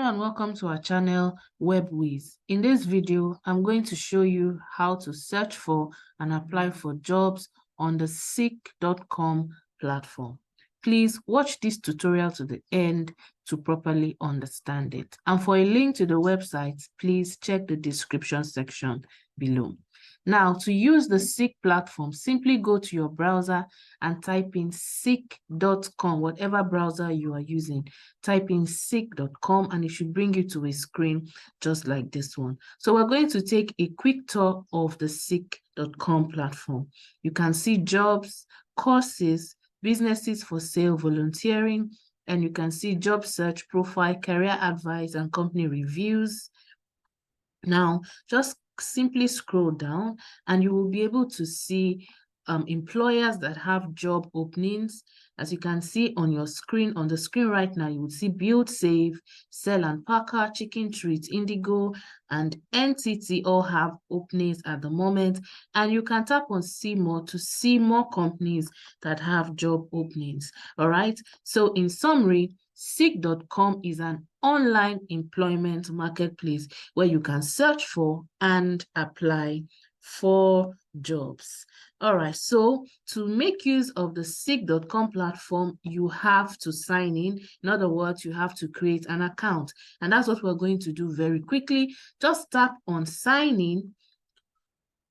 and welcome to our channel WebWiz. In this video, I'm going to show you how to search for and apply for jobs on the seek.com platform. Please watch this tutorial to the end to properly understand it. And for a link to the website, please check the description section below. Now, to use the Seek platform, simply go to your browser and type in seek.com, whatever browser you are using. Type in seek.com and it should bring you to a screen just like this one. So we're going to take a quick tour of the seek.com platform. You can see jobs, courses, businesses for sale, volunteering, and you can see job search, profile, career advice, and company reviews. Now, just simply scroll down and you will be able to see employers that have job openings. As you can see on your screen, on the screen right now, you will see Build Save, Cell and Packer, Chicken Treat, Indigo, and NTT all have openings at the moment. And you can tap on See More to see more companies that have job openings. All right. So in summary, Seek.com is an online employment marketplace where you can search for and apply for jobs. All right, so to make use of the Seek.com platform, you have to sign in. In other words, you have to create an account. And that's what we're going to do very quickly. Just tap on Sign In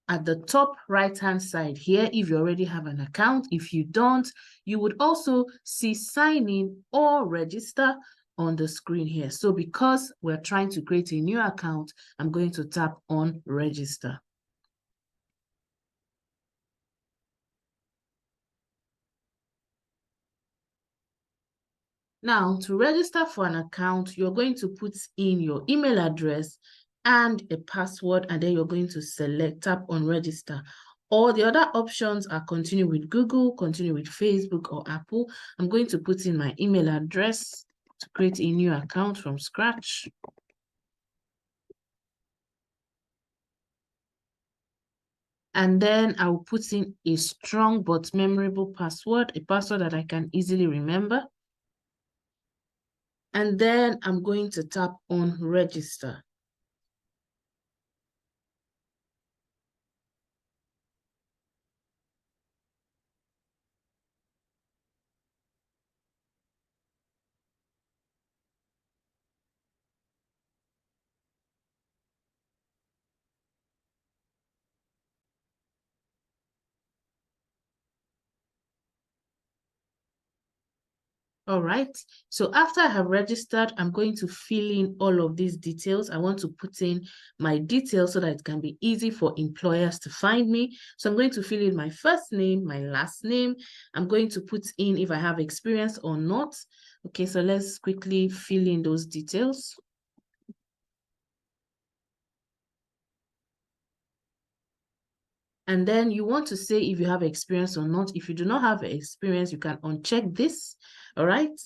at the top right-hand side here if you already have an account. If you don't, you would also see Sign In or Register on the screen here. So because we're trying to create a new account, I'm going to tap on Register. Now, to register for an account, you're going to put in your email address and a password, and then you're going to tap on Register. All the other options are continue with Google, continue with Facebook or Apple. I'm going to put in my email address to create a new account from scratch. And then I'll put in a strong but memorable password, a password that I can easily remember. And then I'm going to tap on Register. All right, so after I have registered, I'm going to fill in all of these details. I want to put in my details so that it can be easy for employers to find me. So I'm going to fill in my first name, my last name. I'm going to put in if I have experience or not. Okay, so let's quickly fill in those details. And then you want to say if you have experience or not. If you do not have experience, you can uncheck this, all right?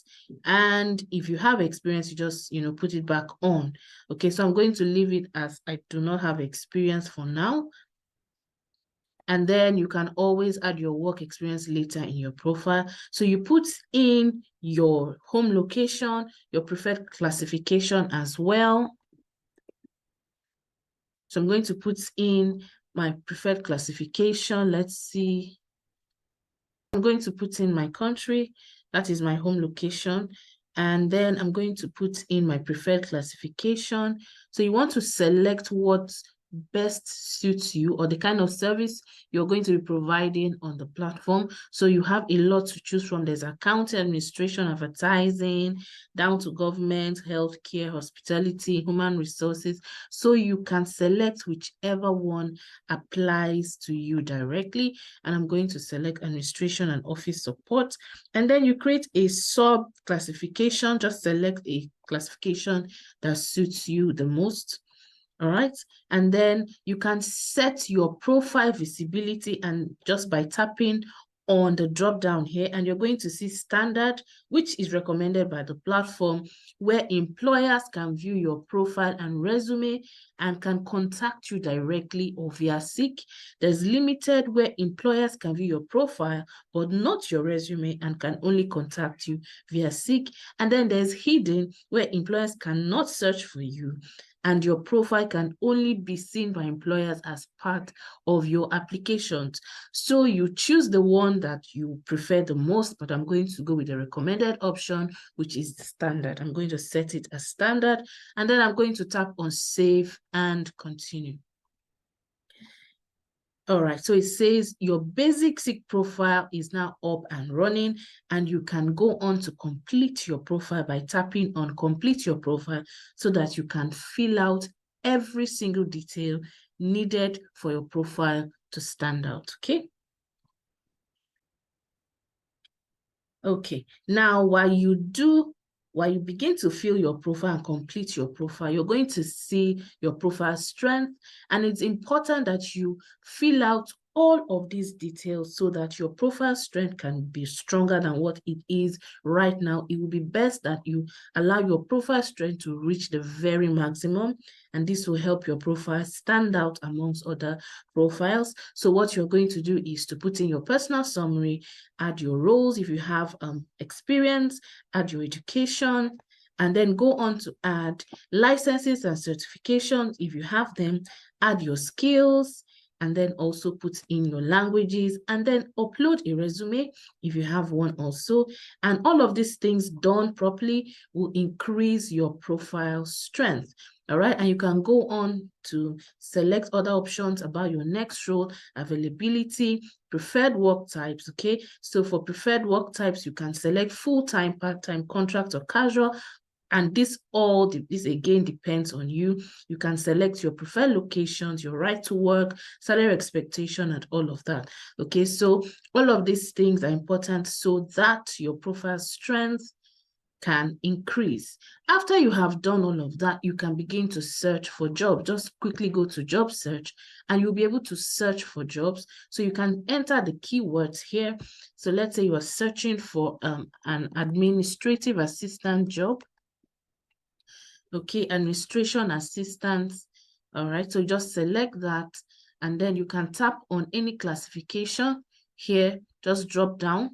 And if you have experience, you just, put it back on. Okay, so I'm going to leave it as I do not have experience for now. And then you can always add your work experience later in your profile. So you put in your home location, your preferred classification as well. So I'm going to put in my preferred classification. Let's see. I'm going to put in my country. That is my home location. And then I'm going to put in my preferred classification. So you want to select what best suits you or the kind of service you're going to be providing on the platform. So you have a lot to choose from. There's accounting, administration, advertising, down to government, healthcare, hospitality, human resources. So you can select whichever one applies to you directly. And I'm going to select administration and office support. And then you create a sub classification. Just select a classification that suits you the most. All right, and then you can set your profile visibility, and just by tapping on the drop down here, and you're going to see standard, which is recommended by the platform, where employers can view your profile and resume and can contact you directly or via Seek. There's limited, where employers can view your profile but not your resume and can only contact you via Seek. And then there's hidden, where employers cannot search for you and your profile can only be seen by employers as part of your applications. So you choose the one that you prefer the most, but I'm going to go with the recommended option, which is the standard. I'm going to set it as standard, and then I'm going to tap on save and continue. All right, so it says your basic Seek profile is now up and running, and you can go on to complete your profile by tapping on complete your profile so that you can fill out every single detail needed for your profile to stand out, okay? Okay, now while you begin to fill your profile and complete your profile, you're going to see your profile strength, and it's important that you fill out all of these details so that your profile strength can be stronger than what it is right now. It will be best that you allow your profile strength to reach the very maximum, and this will help your profile stand out amongst other profiles. So what you're going to do is to put in your personal summary, add your roles if you have experience, add your education, and then go on to add licenses and certifications if you have them, add your skills, and then also put in your languages, and then upload a resume if you have one also. And all of these things done properly will increase your profile strength. All right, and you can go on to select other options about your next role, availability, preferred work types, okay? So for preferred work types, you can select full-time, part-time, contract, or casual. And this again depends on you. You can select your preferred locations, your right to work, salary expectation, and all of that. Okay, so all of these things are important so that your profile strength can increase. After you have done all of that, you can begin to search for jobs. Just quickly go to job search and you'll be able to search for jobs. So you can enter the keywords here. So let's say you are searching for an administrative assistant job. Okay, administration assistant. All right, so just select that, and then you can tap on any classification here. Just drop down,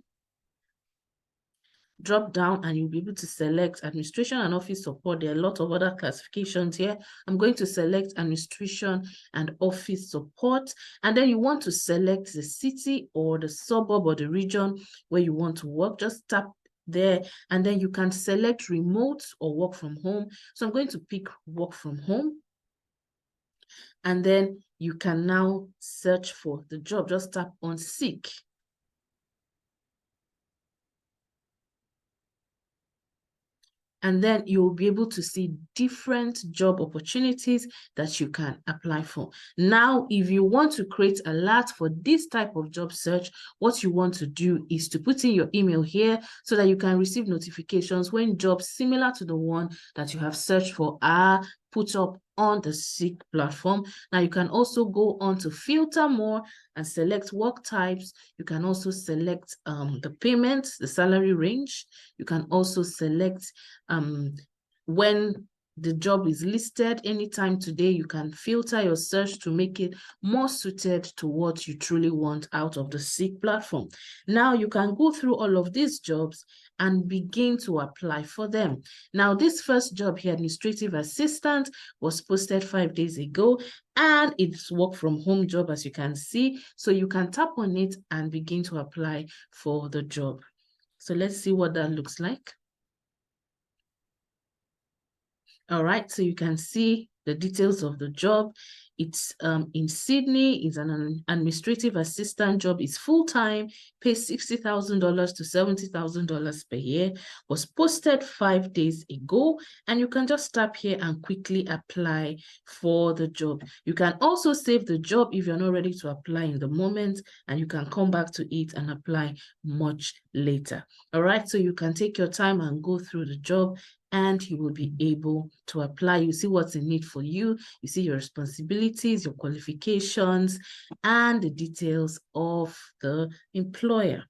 and you'll be able to select administration and office support. There are a lot of other classifications here. I'm going to select administration and office support, and then you want to select the city or the suburb or the region where you want to work. Just tap there, and then you can select remote or work from home. So I'm going to pick work from home, and then you can now search for the job. Just tap on Seek. And then you'll be able to see different job opportunities that you can apply for. Now, if you want to create an alert for this type of job search, what you want to do is to put in your email here so that you can receive notifications when jobs similar to the one that you have searched for are put up on the Seek platform. Now, you can also go on to filter more and select work types. You can also select the payment, the salary range. You can also select when the job is listed anytime today. You can filter your search to make it more suited to what you truly want out of the Seek platform. Now you can go through all of these jobs and begin to apply for them. Now, this first job here, administrative assistant, was posted 5 days ago, and it's work from home job, as you can see. So you can tap on it and begin to apply for the job. So let's see what that looks like. All right, so you can see the details of the job. It's in Sydney. It's an administrative assistant job. It's full-time, pays $60,000 to $70,000 per year, was posted 5 days ago, and you can just tap here and quickly apply for the job. You can also save the job if you're not ready to apply in the moment, and you can come back to it and apply much later. All right, so you can take your time and go through the job and you will be able to apply. You see what's in it for you. You see your responsibilities, your qualifications, and the details of the employer.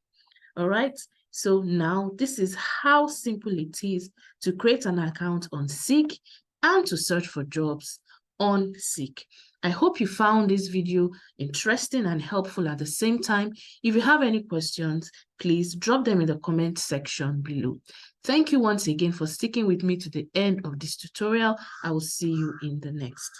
All right. So now this is how simple it is to create an account on Seek and to search for jobs on Seek. I hope you found this video interesting and helpful at the same time. If you have any questions, please drop them in the comment section below. Thank you once again for sticking with me to the end of this tutorial. I will see you in the next.